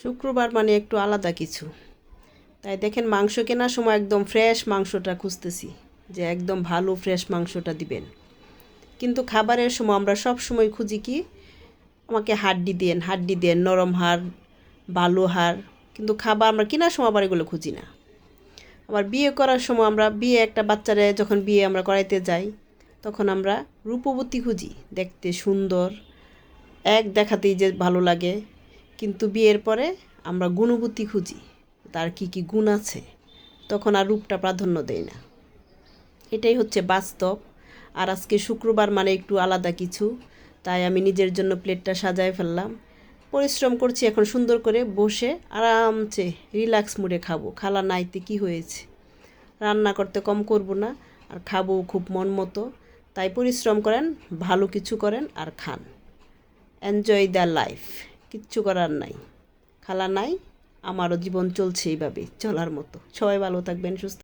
শুক্রবার মানে একটু আলাদা কিছু। তাই দেখেন মাংস কেনার সময় একদম ফ্রেশ মাংসটা খুঁজতেছি, যে একদম ভালো ফ্রেশ মাংসটা দিবেন। কিন্তু খাবারের সময় আমরা সব সময় খুঁজি কি, আমাকে হাড্ডি দেন, নরম হাড়, ভালো হাড়। কিন্তু খাবার আমরা কেনার সময় আবার এগুলো খুঁজি না। আবার বিয়ে করার সময় আমরা একটা বাচ্চারে যখন বিয়ে আমরা করাইতে যাই, তখন আমরা রূপবতী খুঁজি, দেখতে সুন্দর, এক দেখাতেই যে ভালো লাগে। কিন্তু বিয়ের পরে আমরা গুণবতী খুঁজি, তার কি কি গুণ আছে, তখন আর রূপটা প্রাধান্য দেই না। এটাই হচ্ছে বাস্তব। আর আজকে শুক্রবার মানে একটু আলাদা কিছু, তাই আমি নিজের জন্য প্লেটটা সাজায় ফেললাম। পরিশ্রম করছি, এখন সুন্দর করে বসে আরামসে রিল্যাক্স মুডে খাবো। খালা নাইতে কি হয়েছে, রান্না করতে কম করব না, আর খাবো খুব মন মতো। তাই পরিশ্রম করেন, ভালো কিছু করেন আর খান। এনজয় দ্য লাইফ, কিচ্ছু করার নাই। খালা নাই, আমারও জীবন চলছে এইভাবে চলার মতো। সবাই ভালো থাকবেন, সুস্থ।